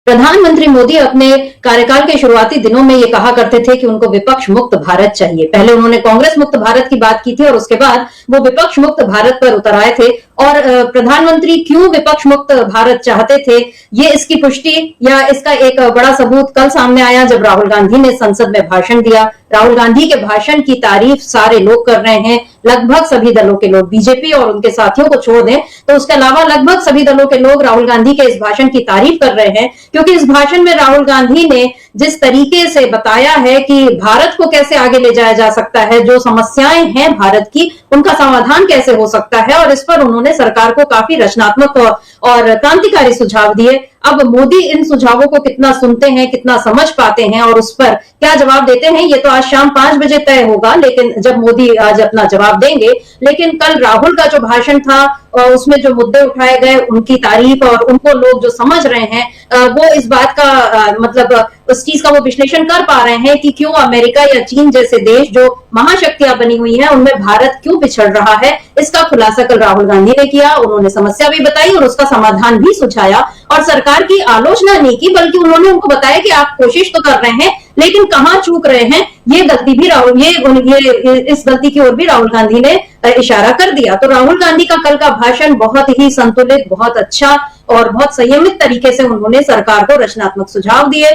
प्रधानमंत्री मोदी अपने कार्यकाल के शुरुआती दिनों में ये कहा करते थे कि उनको विपक्ष मुक्त भारत चाहिए। पहले उन्होंने कांग्रेस मुक्त भारत की बात की थी और उसके बाद वो विपक्ष मुक्त भारत पर उतर आए थे। और प्रधानमंत्री क्यों विपक्ष मुक्त भारत चाहते थे, ये इसकी पुष्टि या इसका एक बड़ा सबूत कल सामने आया जब राहुल गांधी ने संसद में भाषण दिया। राहुल गांधी के भाषण की तारीफ सारे लोग कर रहे हैं, लगभग सभी दलों के लोग, बीजेपी और उनके साथियों को छोड़ दें तो उसके अलावा लगभग सभी दलों के लोग राहुल गांधी के इस भाषण की तारीफ कर रहे हैं, क्योंकि इस भाषण में राहुल गांधी ने जिस तरीके से बताया है कि भारत को कैसे आगे ले जाया जा सकता है, जो समस्याएं हैं भारत की उनका समाधान कैसे हो सकता है, और इस पर उन्होंने सरकार को काफी रचनात्मक और क्रांतिकारी सुझाव दिए। अब मोदी इन सुझावों को कितना सुनते हैं, कितना समझ पाते हैं और उस पर क्या जवाब देते हैं, ये तो आज शाम 5 बजे तय होगा, लेकिन जब मोदी आज अपना जवाब देंगे। लेकिन कल राहुल का जो भाषण था और उसमें जो मुद्दे उठाए गए, उनकी तारीफ और उनको लोग जो समझ रहे हैं वो इस बात का मतलब उस चीज का वो विश्लेषण कर पा रहे हैं कि क्यों अमेरिका या चीन जैसे देश जो महाशक्तियां बनी हुई हैं उनमें भारत क्यों पिछड़ रहा है। इसका खुलासा कल राहुल गांधी ने किया। उन्होंने समस्या भी बताई और उसका समाधान भी सुझाया और सरकार की आलोचना नहीं की, बल्कि उन्होंने उनको बताया कि आप कोशिश तो कर रहे हैं लेकिन कहां चूक रहे हैं, ये गलती भी राहुल ये इस गलती की ओर भी राहुल गांधी ने इशारा कर दिया। तो राहुल गांधी का कल का भाषण बहुत ही संतुलित, बहुत अच्छा और बहुत संयमित तरीके से उन्होंने सरकार को रचनात्मक सुझाव दिए,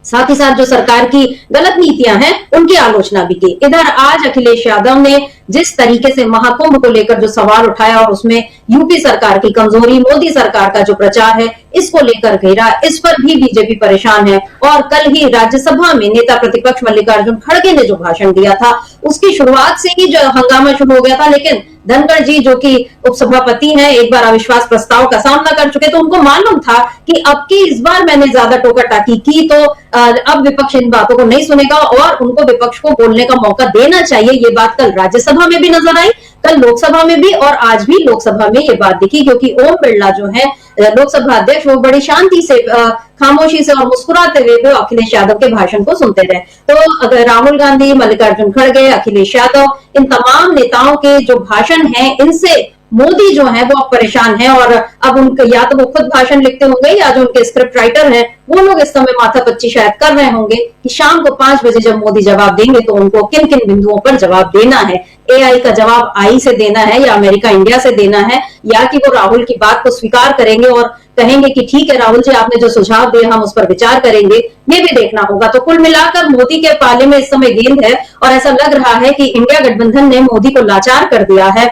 साथ ही साथ जो सरकार की गलत नीतियां हैं उनकी आलोचना भी की। इधर आज अखिलेश यादव ने जिस तरीके से महाकुंभ को लेकर जो सवाल उठाया और उसमें यूपी सरकार की कमजोरी, मोदी सरकार का जो प्रचार है इसको लेकर घेरा, इस पर भी बीजेपी परेशान है। और कल ही राज्यसभा में नेता प्रतिपक्ष मल्लिकार्जुन खड़गे ने जो भाषण दिया था उसकी शुरुआत से ही जो हंगामा शुरू हो गया था, लेकिन धनखड़ जी जो कि उपसभापति हैं, एक बार अविश्वास प्रस्ताव का सामना कर चुके, तो उनको मालूम था कि अब की इस बार मैंने ज्यादा टोका टाकी की तो अब विपक्ष इन बातों को नहीं सुनेगा और उनको विपक्ष को बोलने का मौका देना चाहिए। ये बात कल राज्यसभा में भी नजर आई, कल लोकसभा में भी, और आज भी लोकसभा में ये बात दिखी, क्योंकि ओम बिरला जो है लोकसभा अध्यक्ष, वो बड़ी शांति से खामोशी से और मुस्कुराते हुए वो अखिलेश यादव के भाषण को सुनते रहे। तो अगर राहुल गांधी, मल्लिकार्जुन खड़गे, अखिलेश यादव, इन तमाम नेताओं के जो भाषण हैं इनसे मोदी जो है वो अब परेशान है और अब उनके या तो वो खुद भाषण लिखते होंगे या जो उनके स्क्रिप्ट राइटर हैं वो लोग इस समय माथापच्ची शायद कर रहे होंगे कि शाम को 5 बजे जब मोदी जवाब देंगे तो उनको किन किन बिंदुओं पर जवाब देना है। AI का जवाब आई से देना है या अमेरिका इंडिया से देना है, या कि वो राहुल की बात को स्वीकार करेंगे और कहेंगे कि ठीक है राहुल जी, आपने जो सुझाव दिए हम उस पर विचार करेंगे, ये भी देखना होगा। तो कुल मिलाकर मोदी के पाले में इस समय गेंद है और ऐसा लग रहा है कि इंडिया गठबंधन ने मोदी को लाचार कर दिया है।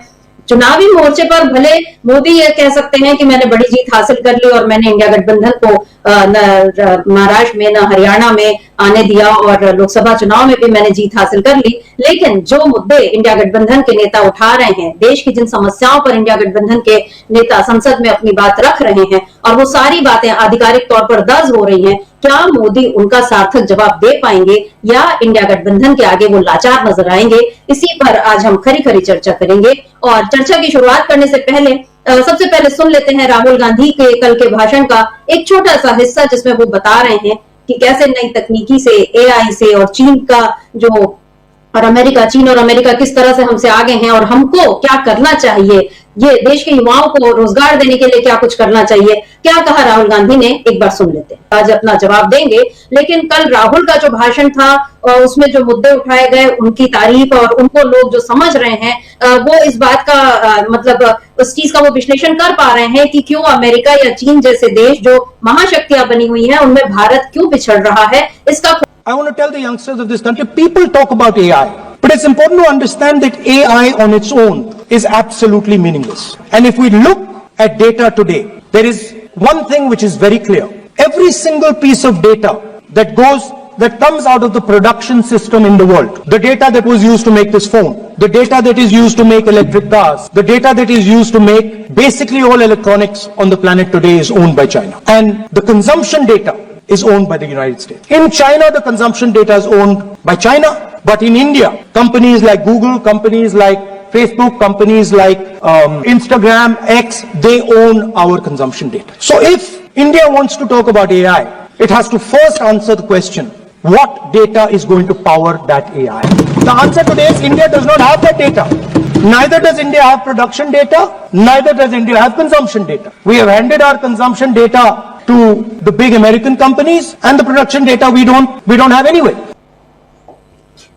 चुनावी मोर्चे पर भले मोदी ये कह सकते हैं कि मैंने बड़ी जीत हासिल कर ली और मैंने इंडिया गठबंधन को न महाराष्ट्र में न हरियाणा में आने दिया और लोकसभा चुनाव में भी मैंने जीत हासिल कर ली, लेकिन जो मुद्दे इंडिया गठबंधन के नेता उठा रहे हैं, देश की जिन समस्याओं पर इंडिया गठबंधन के नेता संसद में अपनी बात रख रहे हैं और वो सारी बातें आधिकारिक तौर पर दर्ज हो रही हैं, क्या मोदी उनका सार्थक जवाब दे पाएंगे या इंडिया गठबंधन के आगे वो लाचार नजर आएंगे? इसी पर आज हम खरी खरी चर्चा करेंगे। और चर्चा की शुरुआत करने से पहले सबसे पहले सुन लेते हैं राहुल गांधी के कल के भाषण का एक छोटा सा हिस्सा, जिसमें वो बता रहे हैं कि कैसे नई तकनीकी से, AI से और चीन का जो चीन और अमेरिका किस तरह से हमसे आगे हैं और हमको क्या करना चाहिए, ये देश के युवाओं को रोजगार देने के लिए क्या कुछ करना चाहिए। क्या कहा राहुल गांधी ने, एक बार सुन लेते हैं। आज अपना जवाब देंगे, लेकिन कल राहुल का जो भाषण था और उसमें जो मुद्दे उठाए गए, उनकी तारीफ और उनको लोग जो समझ रहे हैं वो इस बात का मतलब उस चीज का वो विश्लेषण कर पा रहे हैं कि क्यों अमेरिका या चीन जैसे देश जो महाशक्तियां बनी हुई हैं उनमें भारत क्यों पिछड़ रहा है। इसका I want to tell the youngsters of this country, people talk about AI, but it's important to understand that AI on its own is absolutely meaningless. And if we look at data today, there is one thing which is very clear. Every single piece of data that comes out of the production system in the world, the data that was used to make this phone, the data that is used to make electric cars, the data that is used to make basically all electronics on the planet today is owned by China. And the consumption data is owned by the United States. In China, the consumption data is owned by China, but in India, companies like Google, companies like Facebook, companies like Instagram, X, they own our consumption data. So if India wants to talk about AI, it has to first answer the question, what data is going to power that AI? The answer today is India does not have that data. Neither does India have production data, neither does India have consumption data. We have handed our consumption data to the big American companies, and the production data we don't have anyway.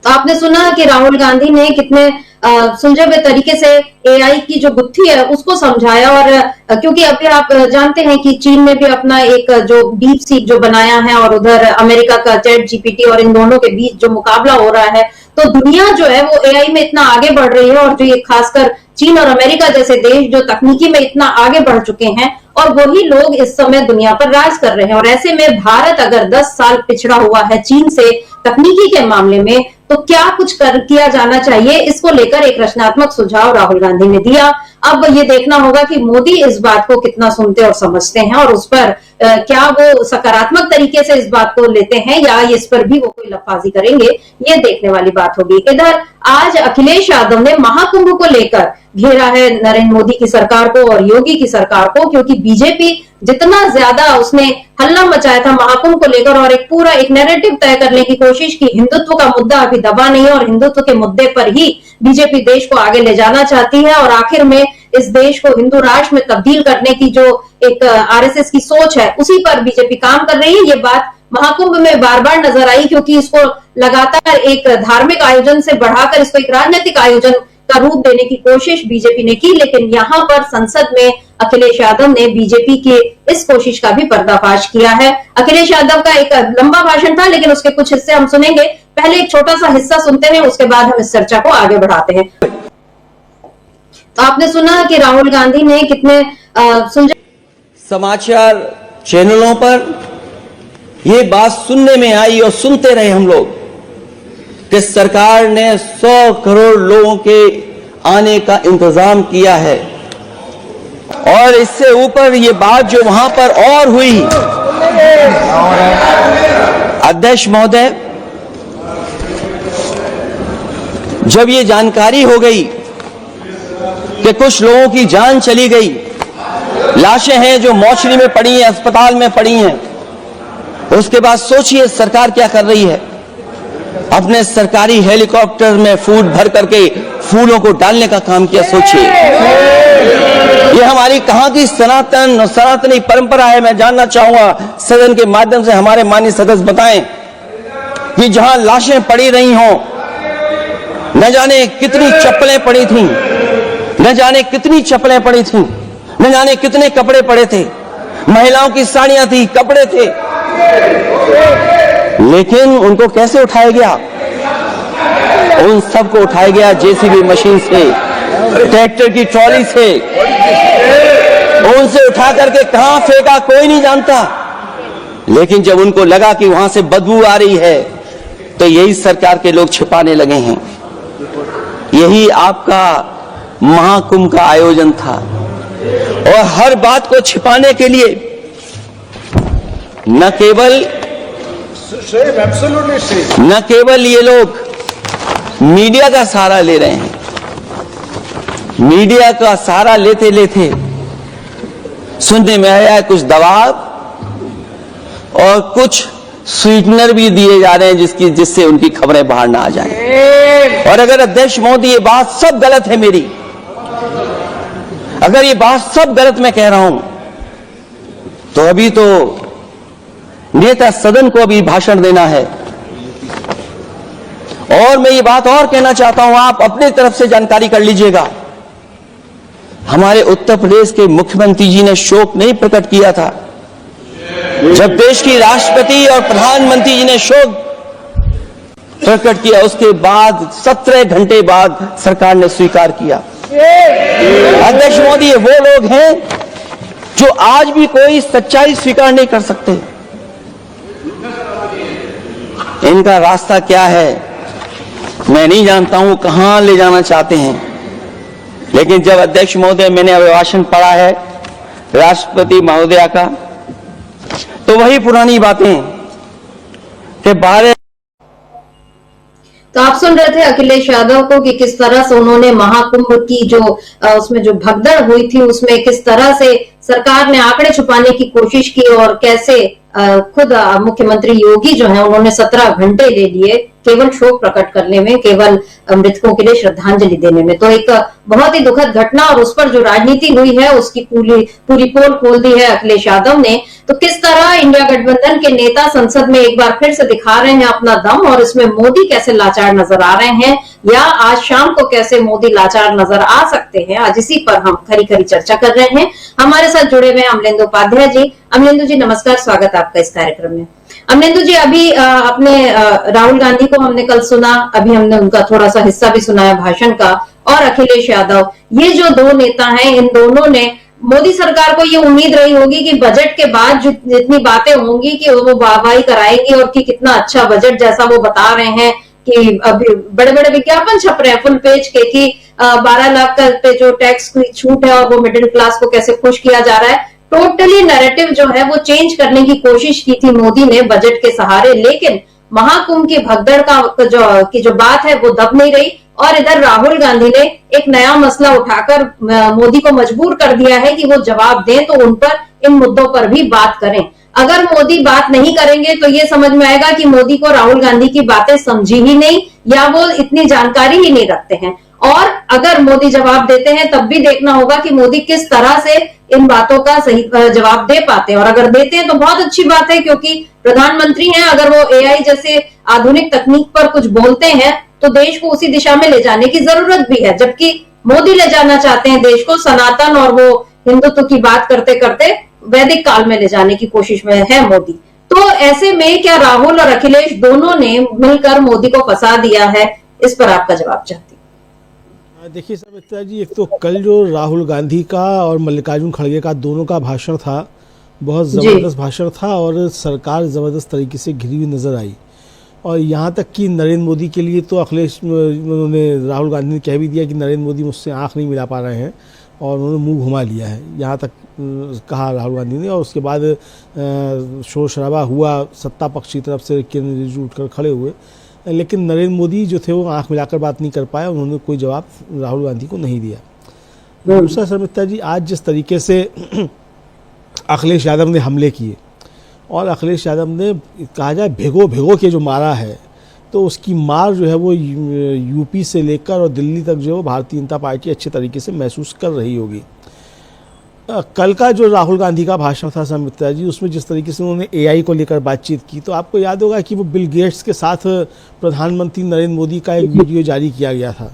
तो आपने सुना कि राहुल गांधी ने कितने सुलझे हुए तरीके से AI की जो गुत्थी है उसको समझाया, और क्योंकि अभी आप जानते हैं कि चीन ने भी अपना एक जो डीप सीक जो बनाया है, और उधर अमेरिका का चैट जीपीटी, और इन दोनों के बीच जो मुकाबला हो रहा है, तो दुनिया जो है वो एआई में इतना आगे बढ़ रही है, और जो ये खासकर चीन और अमेरिका जैसे देश जो तकनीकी में इतना आगे बढ़ चुके हैं, और वही लोग इस समय दुनिया पर राज कर रहे हैं। और ऐसे में भारत अगर 10 साल पिछड़ा हुआ है चीन से तकनीकी के मामले में, तो क्या कुछ किया जाना चाहिए, इसको लेकर एक रचनात्मक सुझाव राहुल गांधी ने दिया। अब ये देखना होगा कि मोदी इस बात को कितना सुनते और समझते हैं, और उस पर क्या वो सकारात्मक तरीके से इस बात को लेते हैं, या इस पर भी वो कोई लफाजी करेंगे, ये देखने वाली बात होगी। इधर आज अखिलेश यादव ने महाकुंभ को लेकर घेरा है नरेंद्र मोदी की सरकार को और योगी की सरकार को, क्योंकि बीजेपी जितना ज्यादा उसने हल्ला मचाया था महाकुंभ को लेकर, और एक नैरेटिव तय करने की कोशिश की, हिंदुत्व का मुद्दा अभी दबा नहीं है, और हिंदुत्व के मुद्दे पर ही बीजेपी देश को आगे ले जाना चाहती है, और आखिर में इस देश को हिंदू राष्ट्र में तब्दील करने की जो एक आरएसएस की सोच है, उसी पर बीजेपी काम कर रही है। ये बात महाकुंभ में बार बार नजर आई, क्योंकि इसको लगातार एक धार्मिक आयोजन से बढ़ाकर इसको एक राजनीतिक आयोजन का रूप देने की कोशिश बीजेपी ने की, लेकिन यहाँ पर संसद में अखिलेश यादव ने बीजेपी की इस कोशिश का भी पर्दाफाश किया है। अखिलेश यादव का एक लंबा भाषण था, लेकिन उसके कुछ हिस्से हम सुनेंगे। पहले एक छोटा सा हिस्सा सुनते हैं, उसके बाद हम इस चर्चा को आगे बढ़ाते हैं। तो आपने सुना कि राहुल गांधी ने कितने सुलझे समाचार चैनलों पर ये बात सुनने में आई, और सुनते रहे हम लोग, कि सरकार ने 100 करोड़ लोगों के आने का इंतजाम किया है। और इससे ऊपर ये बात जो वहां पर और हुई, अध्यक्ष महोदय, जब ये जानकारी हो गई कि कुछ लोगों की जान चली गई, लाशें हैं जो मोर्चरी में पड़ी हैं, अस्पताल में पड़ी हैं, उसके बाद सोचिए सरकार क्या कर रही है। अपने सरकारी हेलीकॉप्टर में फूड भर करके फूलों को डालने का काम किया। सोचिए, ये हमारी कहां की सनातन और सनातनी परंपरा है। मैं जानना चाहूंगा सदन के माध्यम से हमारे माननीय सदस्य बताएं कि जहां लाशें पड़ी रही हों, न जाने कितनी चप्पलें पड़ी थीं, न जाने कितनी चप्पलें पड़ी थीं, न जाने कितने कपड़े पड़े थे, महिलाओं की साड़ियां थी, कपड़े थे, लेकिन उनको कैसे उठाया गया? उन सबको उठाया गया जेसीबी मशीन से, ट्रैक्टर की ट्रॉली से। उनसे उठा करके कहां फेंका कोई नहीं जानता, लेकिन जब उनको लगा कि वहां से बदबू आ रही है, तो यही सरकार के लोग छिपाने लगे हैं। यही आपका महाकुंभ का आयोजन था, और हर बात को छिपाने के लिए न केवल ये लोग मीडिया का सहारा ले रहे हैं, मीडिया का सहारा लेते लेते सुनने में आया है कुछ दबाव और कुछ स्वीटनर भी दिए जा रहे हैं जिससे उनकी खबरें बाहर ना आ जाएं। और अगर अध्यक्ष मोदी ये बात सब गलत है मेरी, अगर ये बात सब गलत मैं कह रहा हूं, तो अभी तो नेता सदन को अभी भाषण देना है। और मैं ये बात और कहना चाहता हूं, आप अपनी तरफ से जानकारी कर लीजिएगा। हमारे उत्तर प्रदेश के मुख्यमंत्री जी ने शोक नहीं प्रकट किया था। जब देश की राष्ट्रपति और प्रधानमंत्री जी ने शोक प्रकट किया, उसके बाद 17 घंटे बाद सरकार ने स्वीकार किया। अध्यक्ष मोदी, ये वो लोग हैं जो आज भी कोई सच्चाई स्वीकार नहीं कर सकते। इनका रास्ता क्या है मैं नहीं जानता हूं, कहां ले जाना चाहते हैं। लेकिन जब अध्यक्ष महोदय, मैंने अभिभाषण पढ़ा है राष्ट्रपति महोदया का, तो वही पुरानी बातें कि बारह। तो आप सुन रहे थे अखिलेश यादव को कि किस तरह से उन्होंने महाकुंभ की जो उसमें जो भगदड़ हुई थी, उसमें किस तरह से सरकार ने आंकड़े छुपाने की कोशिश की, और कैसे खुद मुख्यमंत्री योगी जो है उन्होंने 17 घंटे ले लिए केवल शोक प्रकट करने में, केवल मृतकों के लिए श्रद्धांजलि देने में। तो एक बहुत ही दुखद घटना और उस पर जो राजनीति हुई है उसकी पूरी पोल खोल दी है अखिलेश यादव ने। तो किस तरह इंडिया गठबंधन के नेता संसद में एक बार फिर से दिखा रहे हैं अपना दम, और इसमें मोदी कैसे लाचार नजर आ रहे हैं, या आज शाम को कैसे मोदी लाचार नजर आ सकते हैं, आज इसी पर हम खरी खरी चर्चा कर रहे हैं। हमारे साथ जुड़े हुए अमलेंदु उपाध्याय जी। अमलेंदु जी नमस्कार, स्वागत आपका इस कार्यक्रम में। अमलेंदु जी, अभी अपने राहुल गांधी को हमने कल सुना, अभी हमने उनका थोड़ा सा हिस्सा भी सुना है भाषण का, और अखिलेश यादव, ये जो दो नेता हैं, इन दोनों ने, मोदी सरकार को ये उम्मीद रही होगी कि बजट के बाद जितनी बातें होंगी कि वो वाहवाही कराएंगी, और कि कितना अच्छा बजट, जैसा वो बता रहे हैं कि अभी बड़े बड़े विज्ञापन छप रहे हैं फुल पेज के कि 12 लाख का पे जो टैक्स की छूट है और वो मिडिल क्लास को कैसे खुश किया जा रहा है। टोटली नैरेटिव जो है वो चेंज करने की कोशिश की थी मोदी ने बजट के सहारे, लेकिन महाकुंभ की भगदड़ की जो बात है वो दब नहीं रही। और इधर राहुल गांधी ने एक नया मसला उठाकर मोदी को मजबूर कर दिया है कि वो जवाब दें, तो उन पर, इन मुद्दों पर भी बात करें। अगर मोदी बात नहीं करेंगे तो ये समझ में आएगा कि मोदी को राहुल गांधी की बातें समझी ही नहीं, या वो इतनी जानकारी ही नहीं रखते हैं। और अगर मोदी जवाब देते हैं तब भी देखना होगा कि मोदी किस तरह से इन बातों का सही जवाब दे पाते हैं। और अगर देते हैं तो बहुत अच्छी बात है, क्योंकि प्रधानमंत्री हैं, अगर वो एआई जैसे आधुनिक तकनीक पर कुछ बोलते हैं तो देश को उसी दिशा में ले जाने की जरूरत भी है। जबकि मोदी ले जाना चाहते हैं देश को सनातन और वो हिंदुत्व की बात करते करते वैदिक काल में ले जाने की कोशिश में है मोदी। तो ऐसे में क्या राहुल और अखिलेश दोनों ने मिलकर मोदी को फंसा दिया है? इस पर आपका जवाब चाहती हूँ। देखिए समिता जी, एक तो कल जो राहुल गांधी का और मल्लिकार्जुन खड़गे का दोनों का भाषण था, बहुत ज़बरदस्त भाषण था, और सरकार ज़बरदस्त तरीके से घिरी हुई नज़र आई। और यहाँ तक कि नरेंद्र मोदी के लिए तो अखिलेश, उन्होंने, राहुल गांधी ने कह भी दिया कि नरेंद्र मोदी मुझसे आंख नहीं मिला पा रहे हैं, और उन्होंने मुंह घुमा लिया है, यहाँ तक कहा राहुल गांधी ने। और उसके बाद शोर शराबा हुआ, सत्ता पक्ष की तरफ से किरण रिजिजू उठकर खड़े हुए, लेकिन नरेंद्र मोदी जो थे वो आंख मिलाकर बात नहीं कर पाए, उन्होंने कोई जवाब राहुल गांधी को नहीं दिया। दूसरा समिता जी, आज जिस तरीके से अखिलेश यादव ने हमले किए, और अखिलेश यादव ने कहा जाए भिगो के जो मारा है, तो उसकी मार जो है वो यूपी से लेकर और दिल्ली तक जो है भारतीय जनता पार्टी अच्छे तरीके से महसूस कर रही होगी। कल का जो राहुल गांधी का भाषण था समिता जी, उसमें जिस तरीके से उन्होंने एआई को लेकर बातचीत की, तो आपको याद होगा कि वो बिल गेट्स के साथ प्रधानमंत्री नरेंद्र मोदी का एक वीडियो जारी किया गया था,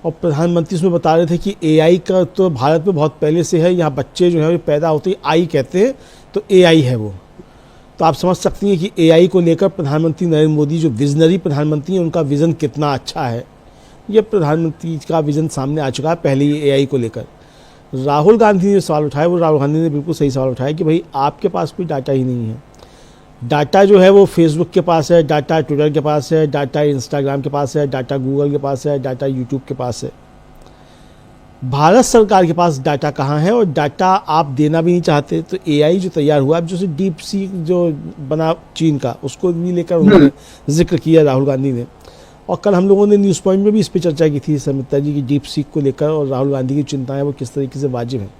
और प्रधानमंत्री उसमें बता रहे थे कि एआई का तो भारत में बहुत पहले से है, यहाँ बच्चे जो है पैदा होते ही आई कहते हैं, तो एआई है वो। तो आप समझ सकती हैं कि एआई को लेकर प्रधानमंत्री नरेंद्र मोदी जो विजनरी प्रधानमंत्री हैं, उनका विज़न कितना अच्छा है। ये प्रधानमंत्री का विज़न सामने आ चुका है पहले ही एआई को लेकर। राहुल गांधी ने सवाल उठाया, वो राहुल गांधी ने बिल्कुल सही सवाल उठाया कि भाई आपके पास कोई डाटा ही नहीं है। डाटा जो है वो फेसबुक के पास है, डाटा ट्विटर के पास है, डाटा इंस्टाग्राम के पास है, डाटा गूगल के पास है, डाटा यूट्यूब के पास है। भारत सरकार के पास डाटा कहाँ है, और डाटा आप देना भी नहीं चाहते। तो एआई जो तैयार हुआ, अब जैसे डीप सीक जो बना चीन का, उसको भी लेकर उन्होंने जिक्र किया राहुल गांधी ने। और कल हम लोगों ने न्यूज़ पॉइंट में भी इस पर चर्चा की थी समिता जी की डीप सीक को लेकर, और राहुल गांधी की चिंताएं वो किस तरीके से वाजिब हैं।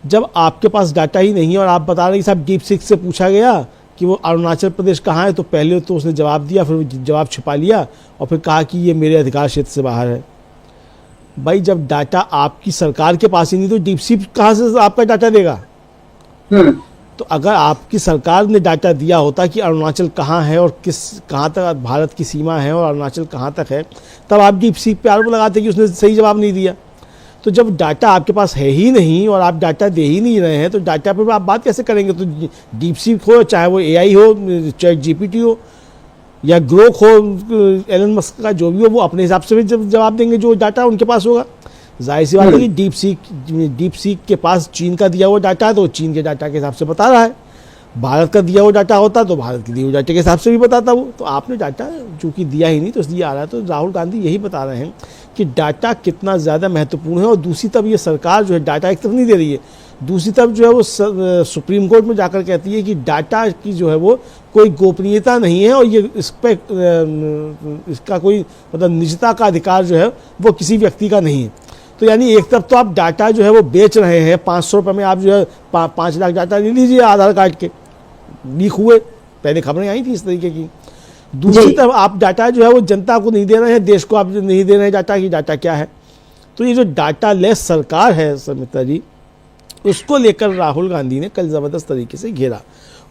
जब आपके पास डाटा ही नहीं है और आप बता रहे हैं कि साहब डीप सीक से पूछा गया कि वो अरुणाचल प्रदेश कहाँ है, तो पहले तो उसने जवाब दिया, फिर जवाब छिपा लिया, और फिर कहा कि ये मेरे अधिकार क्षेत्र से बाहर है। भाई जब डाटा आपकी सरकार के पास ही नहीं, तो डीप सीक कहाँ से आपका डाटा देगा? तो अगर आपकी सरकार ने डाटा दिया होता कि अरुणाचल कहाँ है और कहाँ तक भारत की सीमा है और अरुणाचल कहाँ तक है, तब आप डीप सीक पे आरोप लगाते कि उसने सही जवाब नहीं दिया। तो जब डाटा आपके पास है ही नहीं और आप डाटा दे ही नहीं रहे हैं, तो डाटा पर आप बात कैसे करेंगे? तो डीप सीक हो, चाहे वो एआई हो, चैट जीपीटी हो, या ग्रोक हो, एलन मस्क का जो भी हो, वो अपने हिसाब से भी जवाब देंगे जो डाटा उनके पास होगा। जाहिर सी बात है कि डीप सीक के पास चीन का दिया हुआ डाटा है, तो चीन के डाटा के हिसाब से बता रहा है। भारत का दिया हुआ डाटा होता तो भारत के दिए हुए डाटे के हिसाब से भी बताता वो। तो आपने डाटा चूंकि दिया ही नहीं, तो इसलिए आ रहा है। तो राहुल गांधी यही बता रहे हैं कि डाटा कितना ज़्यादा महत्वपूर्ण है। और दूसरी तरफ ये सरकार जो है डाटा एक तरफ नहीं दे रही है, दूसरी तरफ जो है वो सुप्रीम कोर्ट में जाकर कहती है कि डाटा की जो है वो कोई गोपनीयता नहीं है, और ये इस पर इसका कोई मतलब निजता का अधिकार जो है वो किसी व्यक्ति का नहीं है। तो यानी एक तरफ तो आप डाटा जो है वो बेच रहे हैं, 500 रुपये में आप जो है 5 लाख डाटा ले लीजिए आधार कार्ड के, लीक हुए, पहले खबरें आई थी इस तरीके की। दूसरी तरफ आप डाटा जो है वो जनता को नहीं दे रहे हैं, देश को आप नहीं दे रहे हैं डाटा की। डाटा क्या है? तो ये जो डाटा लेस सरकार है समिता जी, उसको लेकर राहुल गांधी ने कल जबरदस्त तरीके से घेरा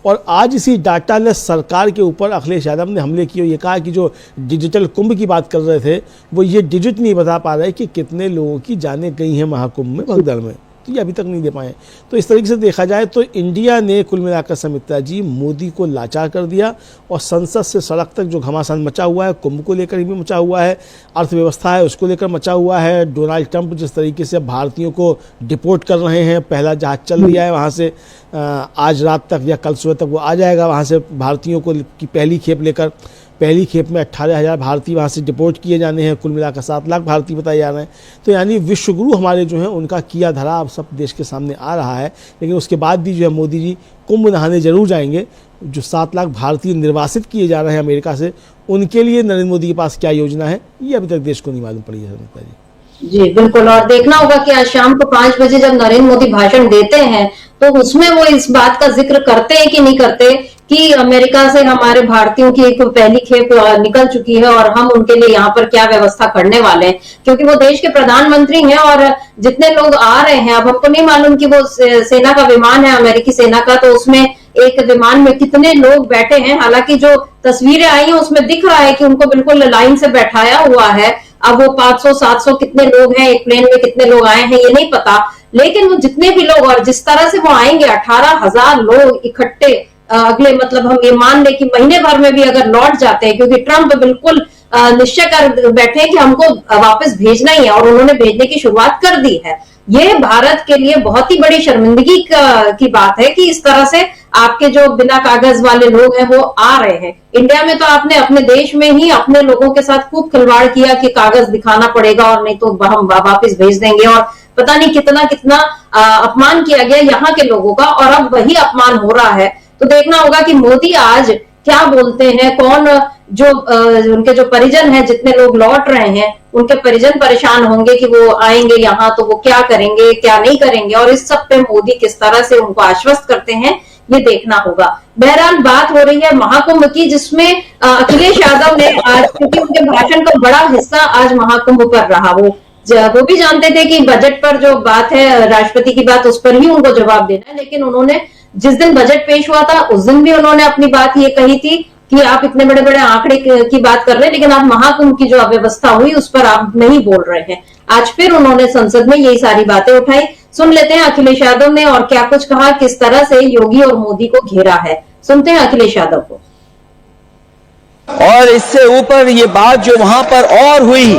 और आज इसी डाटा लेस सरकार के ऊपर अखिलेश यादव ने हमले किए। ये कहा कि जो डिजिटल कुंभ की बात कर रहे थे वो ये डिजिट नहीं बता पा रहे कि कितने लोगों की जानें गई हैं महाकुंभ में, भगदड़ में, तो ये अभी तक नहीं दे पाए। तो इस तरीके से देखा जाए तो इंडिया ने कुल मिलाकर समिता जी मोदी को लाचार कर दिया और संसद से सड़क तक जो घमासान मचा हुआ है, कुंभ को लेकर भी मचा हुआ है, अर्थव्यवस्था है उसको लेकर मचा हुआ है। डोनाल्ड ट्रंप जिस तरीके से भारतीयों को डिपोर्ट कर रहे हैं, पहला जहाज चल रहा है वहाँ से, आज रात तक या कल सुबह तक वो आ जाएगा वहाँ से भारतीयों को की पहली खेप लेकर। पहली खेप में 18,000 भारतीय वहाँ से डिपोर्ट किए जाने हैं, कुल मिलाकर 7 लाख भारतीय बताए जा रहे हैं। तो यानी विश्वगुरु हमारे जो हैं उनका किया धरा अब सब देश के सामने आ रहा है। लेकिन उसके बाद भी जो है मोदी जी कुंभ नहाने जरूर जाएंगे। जो 7 लाख भारतीय निर्वासित किए जा रहे हैं अमेरिका से, उनके लिए नरेंद्र मोदी के पास क्या योजना है ये अभी तक देश को नहीं मालूम पड़ी है समिता जी। जी बिल्कुल, और देखना होगा कि आज शाम को 5 बजे जब नरेंद्र मोदी भाषण देते हैं तो उसमें वो इस बात का जिक्र करते हैं कि नहीं करते कि अमेरिका से हमारे भारतीयों की एक पहली खेप निकल चुकी है और हम उनके लिए यहाँ पर क्या व्यवस्था करने वाले हैं, क्योंकि वो देश के प्रधानमंत्री हैं और जितने लोग आ रहे हैं, अब हमको नहीं मालूम कि वो सेना का विमान है अमेरिकी सेना का, तो उसमें एक विमान में कितने लोग बैठे हैं। हालांकि जो तस्वीरें आई हैं उसमें दिख रहा है कि उनको बिल्कुल लाइन से बैठाया हुआ है। अब वो 500-700 कितने लोग हैं, एक प्लेन में कितने लोग आए हैं ये नहीं पता, लेकिन वो जितने भी लोग और जिस तरह से वो आएंगे, 18,000 लोग इकट्ठे अगले, मतलब हम ये मान ले कि महीने भर में भी अगर लौट जाते हैं, क्योंकि ट्रंप बिल्कुल निश्चय कर बैठे हैं कि हमको वापस भेजना ही है और उन्होंने भेजने की शुरुआत कर दी है। ये भारत के लिए बहुत ही बड़ी शर्मिंदगी की बात है कि इस तरह से आपके जो बिना कागज वाले लोग हैं वो आ रहे हैं। इंडिया में तो आपने अपने देश में ही अपने लोगों के साथ खूब खिलवाड़ किया कि कागज दिखाना पड़ेगा और नहीं तो हम वापस भेज देंगे, और पता नहीं कितना कितना अपमान किया गया यहाँ के लोगों का, और अब वही अपमान हो रहा है। तो देखना होगा कि मोदी आज क्या बोलते हैं, कौन जो उनके जो परिजन हैं, जितने लोग लौट रहे हैं उनके परिजन परेशान होंगे कि वो आएंगे यहाँ तो वो क्या करेंगे क्या नहीं करेंगे, और इस सब पे मोदी किस तरह से उनको आश्वस्त करते हैं ये देखना होगा। बहरहाल बात हो रही है महाकुंभ की, जिसमें अखिलेश यादव ने आज, क्योंकि उनके भाषण का बड़ा हिस्सा आज महाकुंभ पर रहा, वो भी जानते थे कि बजट पर जो बात है, राष्ट्रपति की बात, उस पर ही उनको जवाब देना है, लेकिन उन्होंने जिस दिन बजट पेश हुआ था उस दिन भी उन्होंने अपनी बात ये कही थी कि आप इतने बड़े बड़े आंकड़े की बात कर रहे हैं लेकिन आप महाकुंभ की जो अव्यवस्था हुई उस पर आप नहीं बोल रहे हैं। आज फिर उन्होंने संसद में यही सारी बातें उठाई। सुन लेते हैं अखिलेश यादव ने और क्या कुछ कहा, किस तरह से योगी और मोदी को घेरा है। सुनते हैं अखिलेश यादव को। और इससे ऊपर ये बात जो वहां पर और हुई,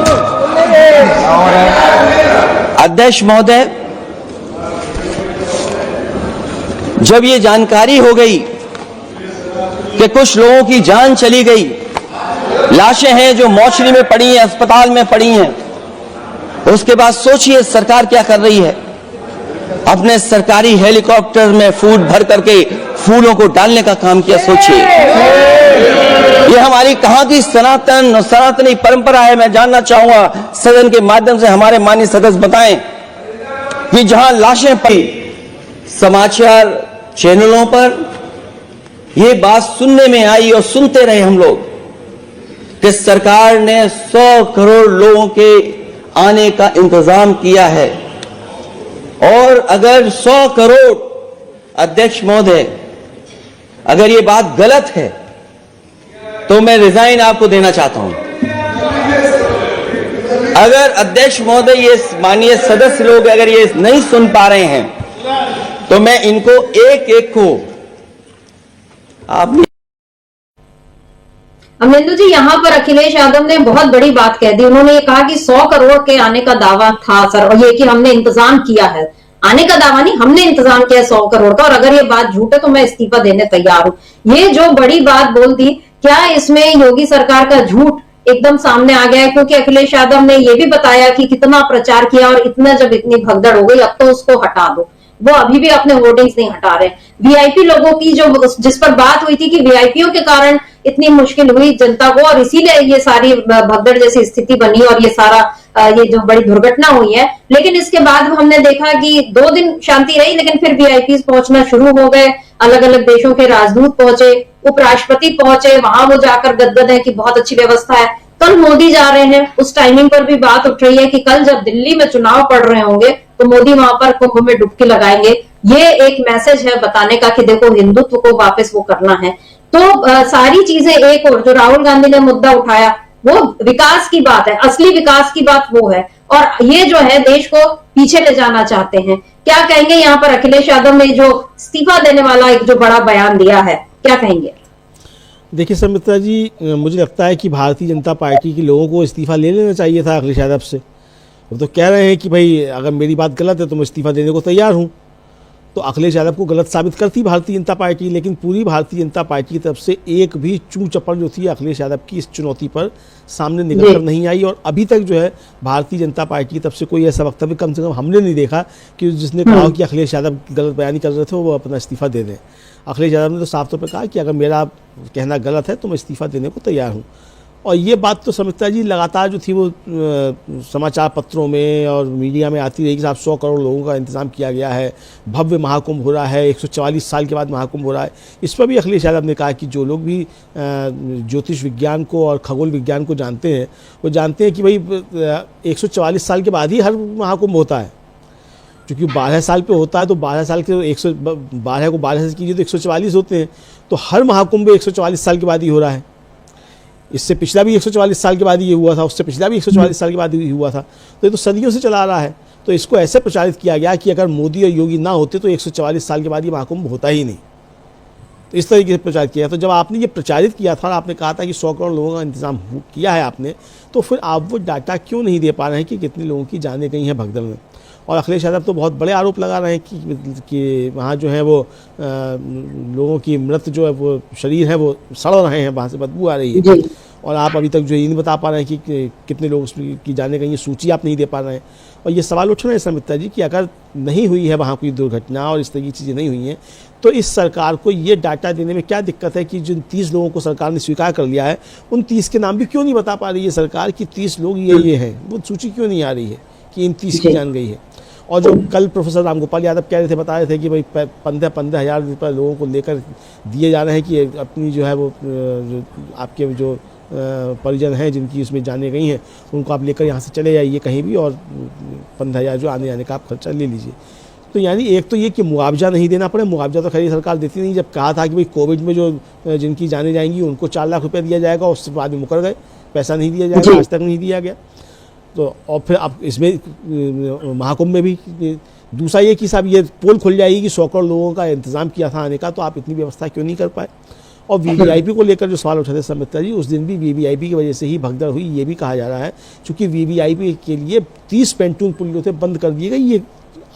अध्यक्ष महोदय, जब ये जानकारी हो गई कि कुछ लोगों की जान चली गई, लाशें हैं जो मोर्चरी में पड़ी हैं, अस्पताल में पड़ी हैं, उसके बाद सोचिए सरकार क्या कर रही है। अपने सरकारी हेलीकॉप्टर में फूड भर करके फूलों को डालने का काम किया। सोचिए ये हमारी कहां की सनातन और सनातनी परंपरा है। मैं जानना चाहूंगा सदन के माध्यम से हमारे माननीय सदस्य बताएं कि जहां लाशें पड़ी, समाचार चैनलों पर ये बात सुनने में आई और सुनते रहे हम लोग कि सरकार ने 100 करोड़ लोगों के आने का इंतजाम किया है, और अगर 100 करोड़, अध्यक्ष महोदय, अगर ये बात गलत है तो मैं रिजाइन आपको देना चाहता हूं। अगर अध्यक्ष महोदय, ये माननीय सदस्य लोग अगर ये नहीं सुन पा रहे हैं तो मैं इनको एक एक को आप अमरेंद्र जी, यहाँ पर अखिलेश यादव ने बहुत बड़ी बात कह दी। उन्होंने ये कहा कि 100 करोड़ के आने का दावा था सर, और ये कि हमने इंतजाम किया है। आने का दावा नहीं, हमने इंतजाम किया 100 करोड़ का, और अगर ये बात झूठ है तो मैं इस्तीफा देने तैयार हूं। ये जो बड़ी बात बोल दी, क्या इसमें योगी सरकार का झूठ एकदम सामने आ गया है? क्योंकि अखिलेश यादव ने ये भी बताया कि कितना प्रचार किया और इतना जब इतनी भगदड़ हो गई अब तो उसको हटा दो। वो अभी भी अपने होर्डिंग्स नहीं हटा रहे। वीआईपी लोगों की जो जिस पर बात हुई थी कि वीआईपीओ के कारण इतनी मुश्किल हुई जनता को और इसीलिए ये सारी भगदड़ जैसी स्थिति बनी और ये सारा ये जो बड़ी दुर्घटना हुई है, लेकिन इसके बाद हमने देखा कि 2 दिन शांति रही, लेकिन फिर वीआईपी पहुंचना शुरू हो गए, अलग अलग देशों के राजदूत पहुंचे, उपराष्ट्रपति पहुंचे, वहां वो जाकर गदगद है कि बहुत अच्छी व्यवस्था है। कल मोदी जा रहे हैं, उस टाइमिंग पर भी बात उठ रही है कि कल जब दिल्ली में चुनाव पड़ रहे होंगे तो मोदी वहां पर कुंभ में डुबकी लगाएंगे। ये एक मैसेज है बताने का कि देखो हिंदुत्व को वापस वो करना है। तो सारी चीजें एक और जो राहुल गांधी ने मुद्दा उठाया वो विकास की बात है, असली विकास की बात वो है, और ये जो है देश को पीछे ले जाना चाहते हैं। क्या कहेंगे यहाँ पर अखिलेश यादव ने जो इस्तीफा देने वाला एक जो बड़ा बयान दिया है, क्या कहेंगे? देखिए सुमित्रा जी, मुझे लगता है कि भारतीय जनता पार्टी के लोगों को इस्तीफा ले लेना चाहिए था अखिलेश यादव से। वो तो कह रहे हैं कि भाई अगर मेरी बात गलत है तो मैं इस्तीफा देने को तैयार हूँ। तो अखिलेश यादव को गलत साबित करती भारतीय जनता पार्टी, लेकिन पूरी भारतीय जनता पार्टी की तरफ से एक भी चू चप्पड़ जो थी अखिलेश यादव की इस चुनौती पर सामने निकल कर नहीं आई। और अभी तक जो है भारतीय जनता पार्टी की तरफ से कोई ऐसा वक्तव्य कम से कम हमने नहीं देखा कि जिसने कहा कि अखिलेश यादव गलत बयानी कर रहे थे वो अपना इस्तीफा दे दें। अखिलेश यादव ने तो साफ तौर पर कहा कि अगर मेरा कहना गलत है तो मैं इस्तीफा देने को तैयार हूँ। और ये बात तो सुमित्रा जी लगातार जो थी वो समाचार पत्रों में और मीडिया में आती रही कि साहब 100 करोड़ लोगों का इंतजाम किया गया है, भव्य महाकुंभ हो रहा है, 144 साल के बाद महाकुंभ हो रहा है। इस पर भी अखिलेश यादव ने कहा कि जो लोग भी ज्योतिष विज्ञान को और खगोल विज्ञान को जानते हैं वो जानते हैं कि भाई 144 साल के बाद ही हर महाकुंभ होता है। क्योंकि 12 साल पे होता है तो 12 साल के 112 को 12 से कीजिए तो 144 होते हैं, तो हर महाकुंभ 144 साल के बाद ही हो रहा है। इससे पिछला भी 144 साल के बाद ही ये हुआ था, उससे पिछला भी 144 साल के बाद ही हुआ था। तो ये तो सदियों से चला आ रहा है। तो इसको ऐसे प्रचारित किया गया कि अगर मोदी और योगी ना होते तो 144 साल के बाद ये महाकुंभ होता ही नहीं। तो इस तरीके से प्रचार किया। तो जब आपने ये प्रचारित किया था और आपने कहा था कि 100 करोड़ लोगों का इंतजाम किया है आपने, तो फिर आप वो डाटा क्यों नहीं दे पा रहे हैं कि कितने लोगों की जानें गई हैं भगदड़ में? और अखिलेश यादव तो बहुत बड़े आरोप लगा रहे हैं कि वहाँ जो है वो लोगों की मृत जो है वो शरीर है वो सड़ रहे हैं, वहाँ से बदबू आ रही है। और आप अभी तक जो ये नहीं बता पा रहे हैं कि कितने लोग उसकी जाने गई, सूची आप नहीं दे पा रहे हैं। और ये सवाल उठ रहे हैं समिता जी कि अगर नहीं हुई है वहाँ कोई दुर्घटना और इस तरह की चीज़ें नहीं हुई हैं तो इस सरकार को ये डाटा देने में क्या दिक्कत है कि जिन 30 लोगों को सरकार ने स्वीकार कर लिया है उन 30 के नाम भी क्यों नहीं बता पा रही है सरकार कि 30 लोग ये हैं, वो सूची क्यों नहीं आ रही है कि इन 30 की जान गई है? और जो कल प्रोफेसर रामगोपाल यादव कह रहे थे, बता रहे थे कि भाई 15,000 रुपये लोगों को लेकर दिए जा रहे हैं कि अपनी जो है वो जो आपके जो परिजन हैं जिनकी उसमें जाने गई हैं उनको आप लेकर यहाँ से चले जाइए कहीं भी और 15,000 जो आने जाने का आप खर्चा ले लीजिए। तो यानी एक तो ये कि मुआवजा नहीं देना पड़े, मुआवजा तो खैर सरकार देती नहीं। जब कहा था कि भाई कोविड में जो जिनकी जाने जाएंगी उनको 4 लाख रुपये दिया जाएगा, उससे बाद में मुकर गए, पैसा नहीं दिया जाएगा, आज तक नहीं दिया गया। तो और फिर अब इसमें महाकुंभ में भी दूसरा ये कि साहब ये पोल खुल जाएगी कि 100 करोड़ लोगों का इंतजाम किया था आने का, तो आप इतनी व्यवस्था क्यों नहीं कर पाए? और वीवीआईपी को लेकर जो सवाल उठे थे समित्रा जी, उस दिन भी वीवीआईपी की वजह से ही भगदड़ हुई, ये भी कहा जा रहा है। क्योंकि वीवीआईपी के लिए 30 पेंटून पुल जो थे बंद कर दिए गए, ये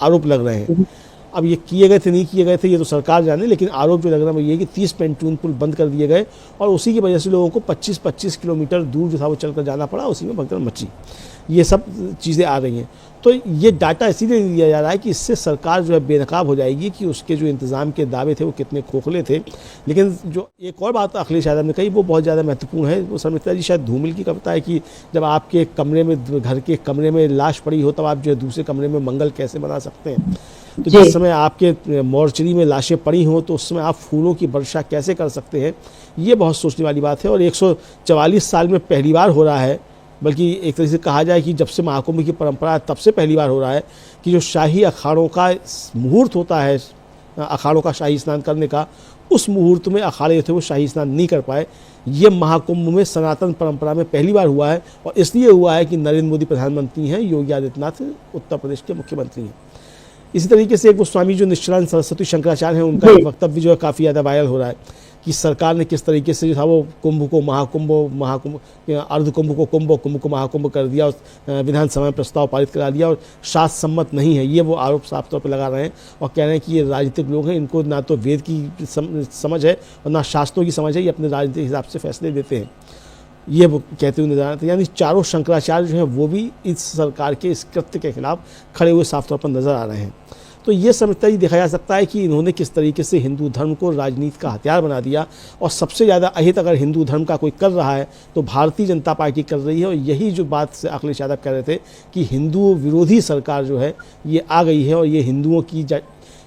आरोप लग रहे हैं। अब ये किए गए थे नहीं किए गए थे ये तो सरकार जाने, लेकिन आरोप जो लग रहा है वो ये कि 30 पेंटून पुल बंद कर दिए गए और उसी की वजह से लोगों को 25-25 किलोमीटर दूर जो था वो चलकर जाना पड़ा, उसी में भगदड़ मची। ये सब चीज़ें आ रही हैं। तो ये डाटा इसीलिए दिया जा रहा है कि इससे सरकार जो है बेनकाब हो जाएगी कि उसके जो इंतज़ाम के दावे थे वो कितने खोखले थे। लेकिन जो एक और बात अखिलेश यादव ने कही वो बहुत ज़्यादा महत्वपूर्ण है। वो समित्रा जी शायद धूमिल की कविता है कि जब आपके कमरे में, घर के कमरे में लाश पड़ी हो तब आप जो है दूसरे कमरे में मंगल कैसे बना सकते हैं? तो जिस समय आपके मोर्चरी में लाशें पड़ी हों तो उस समय आप फूलों की वर्षा कैसे कर सकते हैं? ये बहुत सोचने वाली बात है। और 144 साल में पहली बार हो रहा है, बल्कि एक तरह से कहा जाए कि जब से महाकुंभ की परंपरा है तब से पहली बार हो रहा है कि जो शाही अखाड़ों का मुहूर्त होता है, अखाड़ों का शाही स्नान करने का, उस मुहूर्त में अखाड़े थे वो शाही स्नान नहीं कर पाए। ये महाकुंभ में सनातन परंपरा में पहली बार हुआ है और इसलिए हुआ है कि नरेंद्र मोदी प्रधानमंत्री हैं, योगी आदित्यनाथ उत्तर प्रदेश के मुख्यमंत्री हैं। इसी तरीके से एक गोस्वामी जो निश्चलानंद सरस्वती शंकराचार्य हैं, उनका एक वक्तव्य जो है काफ़ी ज़्यादा वायरल हो रहा है कि सरकार ने किस तरीके से जो था वो कुंभ को महाकुंभ, अर्ध कुंभ को कुंभ, कुंभ को महाकुंभ कर दिया और विधानसभा में प्रस्ताव पारित करा दिया और शास्त्र सम्मत नहीं है। ये वो आरोप साफ तौर पर लगा रहे हैं और कह रहे हैं कि ये राजनीतिक लोग हैं, इनको ना तो वेद की समझ है और ना शास्त्रों की समझ है, ये अपने राजनीतिक हिसाब से फैसले देते हैं। ये वो कहते हुए नजर आते हैं। यानी चारों शंकराचार्य जो हैं वो भी इस सरकार के इस कृत्य के खिलाफ खड़े हुए साफ तौर पर नजर आ रहे हैं। तो ये समझता ही देखा जा सकता है कि इन्होंने किस तरीके से हिंदू धर्म को राजनीति का हथियार बना दिया और सबसे ज़्यादा अहित अगर हिंदू धर्म का कोई कर रहा है तो भारतीय जनता पार्टी कर रही है। और यही जो बात से अखिलेश यादव कह रहे थे कि हिंदू विरोधी सरकार जो है ये आ गई है और ये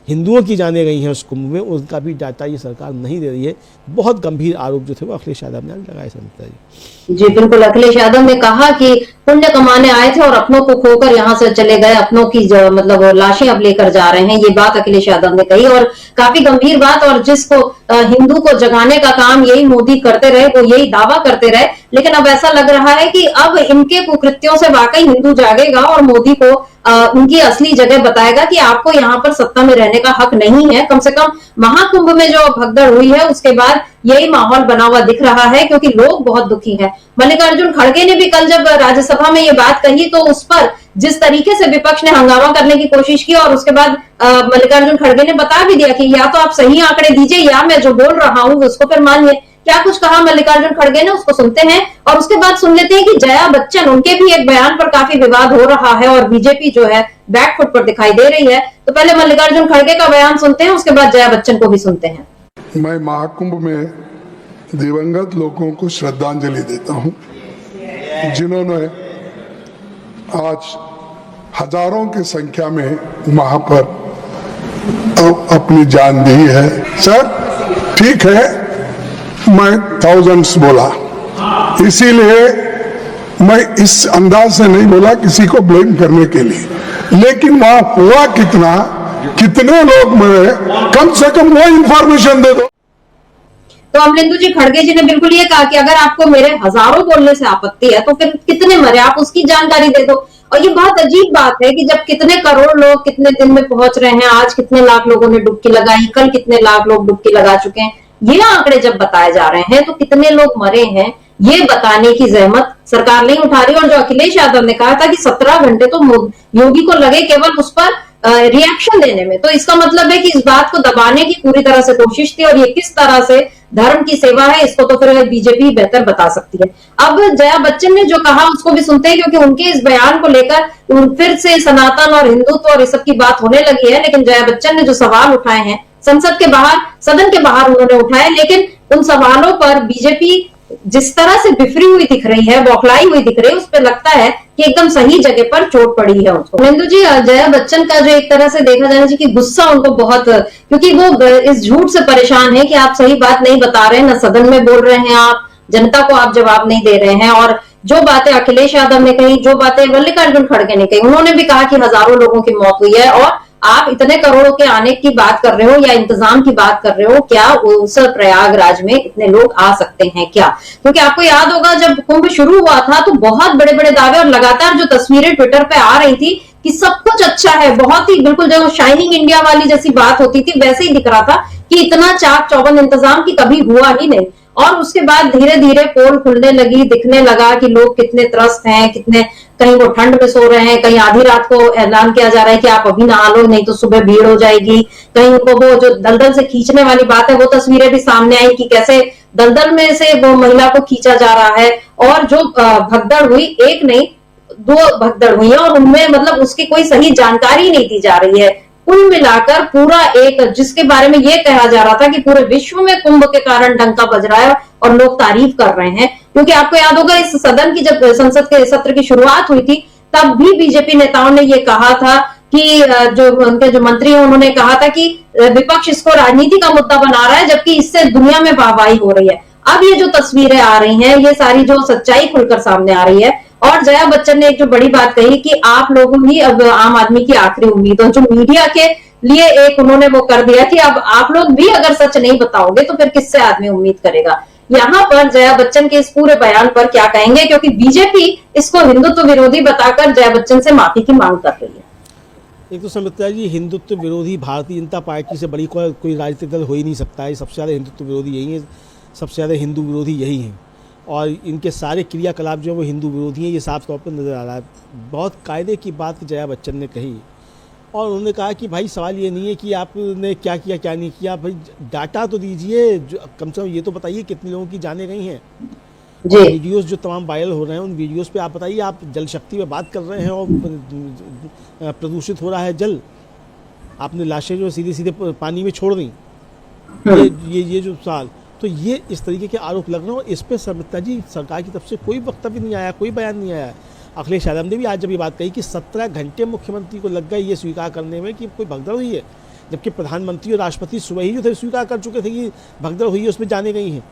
हिंदुओं की जाने गई हैं उस कुंभ में, उनका भी डाटा ये सरकार नहीं दे रही है। बहुत गंभीर आरोप जो थे वो अखिलेश यादव ने लगाए संता जी। जी बिल्कुल, अखिलेश यादव ने कहा कि पुण्य कमाने आए थे और अपनों को खोकर यहाँ से चले गए, अपनों की मतलब लाशें अब लेकर जा रहे हैं, ये बात अखिलेश यादव ने कही और काफी गंभीर बात। और जिसको हिंदू को जगाने का काम यही मोदी करते रहे, वो यही दावा करते रहे, लेकिन अब ऐसा लग रहा है कि अब इनके कुकृत्यों से वाकई हिंदू जागेगा और मोदी को उनकी असली जगह बताएगा कि आपको यहाँ पर सत्ता में रहने का हक नहीं है। कम से कम महाकुंभ में जो भगदड़ हुई है उसके बाद यही माहौल बना हुआ दिख रहा है, क्योंकि लोग बहुत दुखी हैं। मल्लिकार्जुन खड़गे ने भी कल जब राज्यसभा में ये बात कही तो उस पर जिस तरीके से विपक्ष ने हंगामा करने की कोशिश की और उसके बाद मल्लिकार्जुन खड़गे ने बता भी दिया कि या तो आप सही आंकड़े दीजिए या मैं जो बोल रहा हूं उसको फिर मानिए। क्या कुछ कहा मल्लिकार्जुन खड़गे ने, उसको सुनते हैं और उसके बाद सुन लेते हैं कि जया बच्चन, उनके भी एक बयान पर काफी विवाद हो रहा है और बीजेपी जो है बैकफुट पर दिखाई दे रही है। तो पहले मल्लिकार्जुन खड़गे का बयान सुनते हैं, उसके बाद जया बच्चन को भी सुनते हैं। मैं महाकुंभ में दिवंगत लोगों को श्रद्धांजलि देता हूं, जिन्होंने आज हजारों की संख्या में वहां पर अपनी जान दी है। सर ठीक है, मैं थाउजेंड्स बोला, इसीलिए मैं इस अंदाज से नहीं बोला किसी को ब्लेम करने के लिए, लेकिन वहां हुआ कितना, कितने लोग मरे, कम से कम वो इंफॉर्मेशन दे दो। तो अमरिंदु जी खड़गे जी ने बिल्कुल ये कहा कि अगर आपको मेरे हजारों बोलने से आपत्ति है तो फिर कितने मरे आप उसकी जानकारी दे दो। और ये बहुत अजीब बात है कि जब कितने करोड़ लोग कितने दिन में पहुंच रहे हैं, आज कितने लाख लोगों ने डुबकी लगाई, कल कितने लाख लोग डुबकी लगा चुके हैं, ये आंकड़े जब बताए जा रहे हैं तो कितने लोग मरे हैं ये बताने की जहमत सरकार नहीं उठा रही। और जो अखिलेश यादव ने कहा था कि 17 घंटे तो योगी को लगे केवल उस पर रिएक्शन देने में, तो इसका मतलब है कि इस बात को दबाने की पूरी तरह से कोशिश थी। और ये किस तरह से धर्म की सेवा है इसको तो फिर बीजेपी बेहतर बता सकती है। अब जया बच्चन ने जो कहा उसको भी सुनते हैं, क्योंकि उनके इस बयान को लेकर फिर से सनातन और हिंदुत्व और इस सब की बात होने लगी है। लेकिन जया बच्चन ने जो सवाल उठाए हैं संसद के बाहर, सदन के बाहर उन्होंने उठाए, लेकिन उन सवालों पर बीजेपी जिस तरह से बिफरी हुई दिख रही है, बौखलाई हुई दिख रही है, उस पर लगता है कि एकदम सही जगह पर चोट पड़ी है उसको। नंदू जी, जया बच्चन का जो एक तरह से देखा जाना चाहिए कि गुस्सा उनको बहुत, क्योंकि वो इस झूठ से परेशान है कि आप सही बात नहीं बता रहे, न सदन में बोल रहे हैं, आप जनता को आप जवाब नहीं दे रहे हैं। और जो बातें अखिलेश यादव ने कही, जो बातें मल्लिकार्जुन खड़गे ने कही, उन्होंने भी कहा कि हजारों लोगों की मौत हुई है और आप इतने करोड़ों के आने की बात कर रहे हो या इंतजाम की बात कर रहे हो, क्या उस प्रयागराज में इतने लोग आ सकते हैं क्या? क्योंकि आपको याद होगा जब कुंभ शुरू हुआ था तो बहुत बड़े बड़े दावे और लगातार जो तस्वीरें ट्विटर पे आ रही थी कि सब कुछ अच्छा है, बहुत ही बिल्कुल जो शाइनिंग इंडिया वाली जैसी बात होती थी वैसे ही दिख रहा था कि इतना चाक चौबंद इंतजाम की कभी हुआ ही नहीं। और उसके बाद धीरे धीरे पोल खुलने लगी, दिखने लगा कि लोग कितने त्रस्त हैं, कितने कहीं वो ठंड में सो रहे हैं, कहीं आधी रात को ऐलान किया जा रहा है कि आप अभी नहा लो नहीं तो सुबह भीड़ हो जाएगी, कहीं उनको वो जो दलदल से खींचने वाली बात है वो तस्वीरें भी सामने आई कि कैसे दलदल में से वो महिला को खींचा जा रहा है। और जो भगदड़ हुई, एक नहीं 2 भगदड़ हुई है और उनमें मतलब उसकी कोई सही जानकारी नहीं दी जा रही है। कुल मिलाकर पूरा एक, जिसके बारे में ये कहा जा रहा था कि पूरे विश्व में कुंभ के कारण डंका बज रहा है और लोग तारीफ कर रहे हैं। क्योंकि आपको याद होगा इस सदन की जब संसद के सत्र की शुरुआत हुई थी तब भी बीजेपी नेताओं ने ये कहा था कि जो उनके जो मंत्री हैं उन्होंने कहा था कि विपक्ष इसको राजनीति का मुद्दा बना रहा है, जबकि इससे दुनिया में वाहवाही हो रही है। अब ये जो तस्वीरें आ रही हैं, ये सारी जो सच्चाई खुलकर सामने आ रही है। और जया बच्चन ने एक जो बड़ी बात कही कि आप लोगों ही अब आम आदमी की आखिरी उम्मीद हो, जो मीडिया के लिए एक उन्होंने वो कर दिया कि अब आप लोग भी अगर सच नहीं बताओगे तो फिर किससे आदमी उम्मीद करेगा। यहाँ पर जया बच्चन के इस पूरे बयान पर क्या कहेंगे, क्योंकि बीजेपी इसको हिंदुत्व विरोधी बताकर जया बच्चन से माफी की मांग कर रही है। एक तो सुमित्रा जी, हिंदुत्व विरोधी भारतीय जनता पार्टी से बड़ी कोई राजनीतिक दल हो ही नहीं सकता है। सबसे ज़्यादा हिंदुत्व विरोधी यही है, सबसे ज़्यादा हिंदू विरोधी यही हैं और इनके सारे क्रियाकलाप जो है वो हिंदू विरोधी हैं, ये साफ तौर पर नज़र आ रहा है। बहुत कायदे की बात जया बच्चन ने कही और उन्होंने कहा कि भाई सवाल ये नहीं है कि आपने क्या किया क्या नहीं किया, भाई डाटा तो दीजिए, जो कम से कम ये तो बताइए कितने लोगों की जानें गई हैं। वीडियोस जो तमाम वायरल हो रहे हैं उन वीडियोस पे आप बताइए, आप जल शक्ति पे बात कर रहे हैं और प्रदूषित हो रहा है जल, आपने लाशें जो सीधे सीधे पानी में छोड़ दी, ये जो सवाल, तो ये इस तरीके के आरोप लग रहे हैं और इस पर सुमित्रा जी सरकार की तरफ से कोई वक्तव्य नहीं आया, कोई बयान नहीं आया। अखिलेश यादव ने भी आज जब ये बात कही कि 17 घंटे मुख्यमंत्री को लग गए ये स्वीकार करने में कि कोई भगदड़ हुई है, जबकि प्रधानमंत्री और राष्ट्रपति सुबह ही जो थे स्वीकार कर चुके थे कि भगदड़ हुई है उसमें जाने गई हैं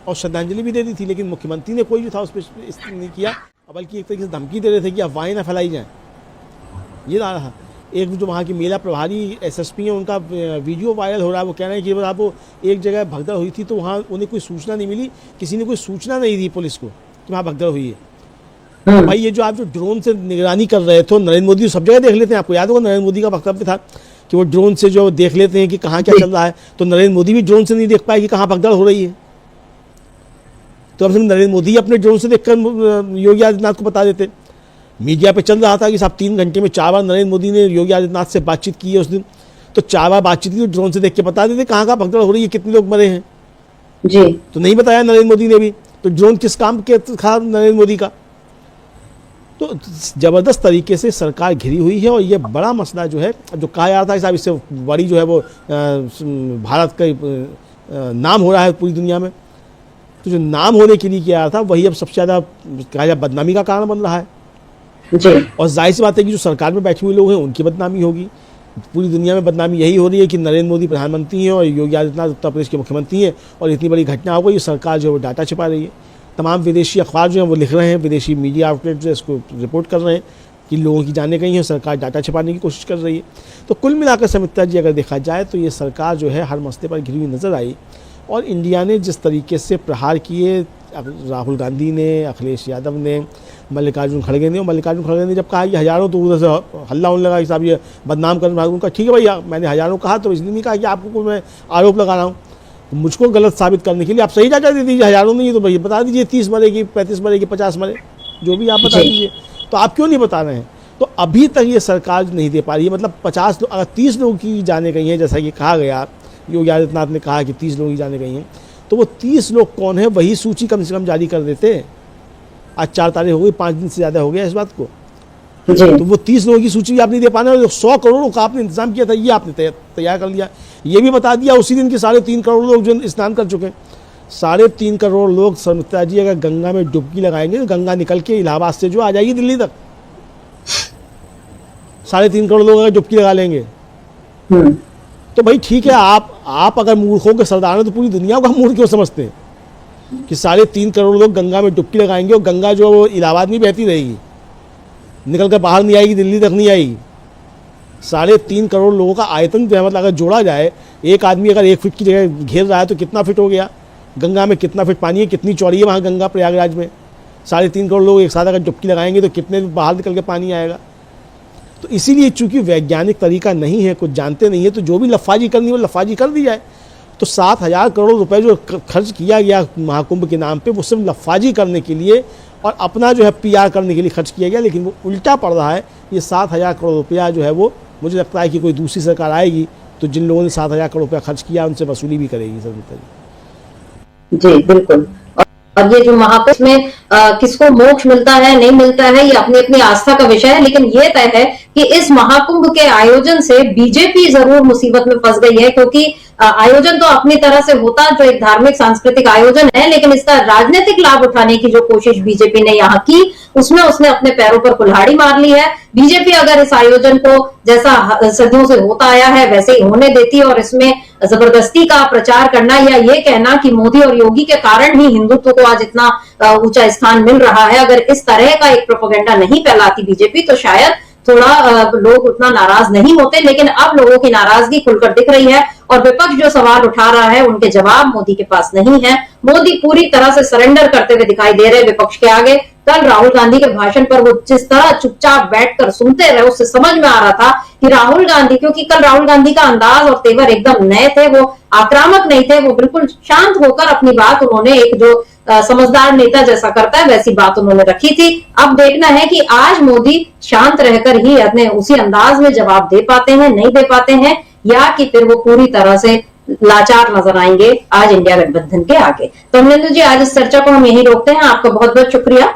और श्रद्धांजलि भी दे दी थी, लेकिन मुख्यमंत्री ने कोई जो था उस पर नहीं किया, बल्कि एक तरीके से धमकी दे रहे थे कि अफवाहें ना फैलाई जाएं। ये रहा। एक जो वहाँ की मेला प्रभारी एसएसपी हैं, उनका वीडियो वायरल हो रहा है, वो कह रहे हैं कि आप एक जगह भगदड़ हुई थी तो वहाँ उन्हें कोई सूचना नहीं मिली, किसी ने कोई सूचना नहीं दी पुलिस को कि वहाँ भगदड़ हुई है। भाई ये जो आप जो ड्रोन से निगरानी कर रहे थे, नरेंद्र मोदी सब जगह देख लेते हैं, आपको याद होगा नरेंद्र मोदी का वक्तव्य था कि वो ड्रोन से जो देख लेते हैं कि कहाँ क्या चल रहा है, तो नरेंद्र मोदी भी ड्रोन से नहीं देख पाए कि कहाँ भगदड़ हो रही है। तो अब नरेंद्र मोदी अपने ड्रोन से देखकर योगी आदित्यनाथ को बता देते। मीडिया पे चल रहा था कि साहब 3 घंटे में 4 बार नरेंद्र मोदी ने योगी आदित्यनाथ से बातचीत की है उस दिन, तो 4 बार बातचीत की तो ड्रोन से देख के बता देते कहाँ भगदड़ हो रही है, कितने लोग मरे हैं जी। तो नहीं बताया नरेंद्र मोदी ने भी, तो ड्रोन किस काम के था नरेंद्र मोदी का। तो जबरदस्त तरीके से सरकार घिरी हुई है और ये बड़ा मसला जो है, जो कहा जा रहा था साहब इससे बड़ी जो है वो भारत का नाम हो रहा है पूरी दुनिया में, तो जो नाम होने के लिए किया था वही अब सबसे ज़्यादा कहा जाए बदनामी का कारण बन रहा है जी। और जाहिर सी बात है कि जो सरकार में बैठे हुए लोग हैं उनकी बदनामी होगी। पूरी दुनिया में बदनामी यही हो रही है कि नरेंद्र मोदी प्रधानमंत्री हैं और योगी आदित्यनाथ उत्तर प्रदेश के मुख्यमंत्री हैं और इतनी बड़ी घटना हो गई, ये सरकार जो है वो डाटा छिपा रही है। तमाम विदेशी अखबार जो हैं वो लिख रहे हैं, विदेशी मीडिया आउटलेट जो है इसको रिपोर्ट कर रहे हैं कि लोगों की जाने गई हैं, सरकार डाटा छिपाने की कोशिश कर रही है। तो कुल मिलाकर समिता जी अगर देखा जाए तो ये सरकार जो है हर मसले पर घिरी हुई नज़र आई और इंडिया ने जिस तरीके से प्रहार किए, राहुल गांधी ने, अखिलेश यादव ने, मल्लिकार्जुन खड़गे ने, और मल्लिकार्जुन खड़गे ने जब कहा कि हज़ारों, तो उधर से हल्ला होने लगा कि साहब ये बदनाम करना। उनका ठीक है भैया, मैंने हज़ारों कहा तो इसलिए नहीं कहा कि आपको कोई मैं आरोप लगा रहा हूँ, तो मुझको गलत साबित करने के लिए आप सही डाटा दे दीजिए, हज़ारों नहीं है तो भैया बता दीजिए 30 मरेगी, 35 मरेगी, 50 मरे, जो भी आप बता दीजिए। तो आप क्यों नहीं बता रहे हैं? तो अभी तक ये सरकार नहीं दे पा रही है। मतलब 50 अगर 30 लोगों की जाने गई हैं, जैसा कि कहा गया, योगी आदित्यनाथ ने कहा कि 30 लोगों की जाने गई हैं, तो वो 30 लोग कौन है वही सूची कम से कम जारी कर देते। आज 4 तारीख हो गई, 5 दिन से ज़्यादा हो गया इस बात को। तो वो 30 लोगों की सूची आप नहीं दे पाने, 100 करोड़ का आपने इंतजाम किया था ये आपने तैयार कर लिया। ये भी बता दिया उसी दिन के 3.5 करोड़ लोग जो स्नान कर चुके हैं। 3.5 करोड़ लोग समिता जी अगर गंगा में डुबकी लगाएंगे तो गंगा निकल के इलाहाबाद से जो आ जाएगी दिल्ली तक। 3.5 करोड़ लोग अगर डुबकी लगा लेंगे तो भाई ठीक है, आप अगर मूर्खों के सरदार हैं तो पूरी दुनिया को हम मूर्ख क्यों समझते हैं कि 3.5 करोड़ लोग गंगा में डुबकी लगाएंगे और गंगा जो वो इलाहाबाद में बहती रहेगी, निकल कर बाहर नहीं आएगी, दिल्ली तक नहीं आएगी। 3.5 करोड़ लोगों का आयतन जो है, मतलब अगर जोड़ा जाए, एक आदमी अगर 1 फीट की जगह घेर रहा है तो कितना फिट हो गया? गंगा में कितना फिट पानी है, कितनी चौड़ी है वहाँ गंगा प्रयागराज में? 3.5 करोड़ लोग एक साथ अगर डुबकी लगाएंगे तो कितने बाहर निकल के पानी आएगा? तो इसीलिए चूंकि वैज्ञानिक तरीका नहीं है, कुछ जानते नहीं है, तो जो भी लफाजी करनी है वो लफाजी कर दी जाए। तो 7,000 करोड़ रुपए जो खर्च किया गया महाकुंभ के नाम पे, वो सिर्फ लफाजी करने के लिए और अपना जो है PR करने के लिए खर्च किया गया, लेकिन वो उल्टा पड़ रहा है। ये 7,000 करोड़ रुपया जो है वो, मुझे लगता है कि कोई दूसरी सरकार आएगी तो जिन लोगों ने 7,000 करोड़ रुपया खर्च किया उनसे वसूली भी करेगी सर। जी बिल्कुल। और ये जो महाकुंभ में किसको मोक्ष मिलता है नहीं मिलता है, ये अपनी अपनी आस्था का विषय है, लेकिन ये तय है कि इस महाकुंभ के आयोजन से बीजेपी जरूर मुसीबत में फंस गई है, क्योंकि आयोजन तो अपनी तरह से होता जो एक धार्मिक सांस्कृतिक आयोजन है, लेकिन इसका राजनीतिक लाभ उठाने की जो कोशिश बीजेपी ने यहाँ की, उसमें उसने अपने पैरों पर कुल्हाड़ी मार ली है। बीजेपी अगर इस आयोजन को जैसा सदियों से होता आया है वैसे ही होने देती और इसमें जबरदस्ती का प्रचार करना या ये कहना कि मोदी और योगी के कारण ही हिंदुत्व को आज इतना ऊंचा स्थान मिल रहा है, अगर इस तरह का एक प्रोपेगेंडा नहीं फैलाती बीजेपी तो शायद थोड़ा लोग उतना नाराज नहीं होते। लेकिन अब लोगों की नाराजगी खुलकर दिख रही है और विपक्ष जो सवाल उठा रहा है उनके जवाब मोदी के पास नहीं है। मोदी पूरी तरह से सरेंडर करते हुए दिखाई दे रहे विपक्ष के आगे। कल राहुल गांधी के भाषण पर वो जिस तरह चुपचाप बैठकर सुनते रहे, उससे समझ में आ रहा था कि राहुल गांधी, क्योंकि कल राहुल गांधी का अंदाज और तेवर एकदम नए थे, वो आक्रामक नहीं थे, वो बिल्कुल शांत होकर अपनी बात उन्होंने एक जो समझदार नेता जैसा करता है वैसी बात उन्होंने रखी थी। अब देखना है कि आज मोदी शांत रहकर ही अपने उसी अंदाज में जवाब दे पाते हैं, नहीं दे पाते हैं, या कि फिर वो पूरी तरह से लाचार नजर आएंगे आज इंडिया गठबंधन के आगे। तो अमरिंदर जी, आज इस चर्चा को हम यही रोकते हैं। आपका बहुत बहुत शुक्रिया।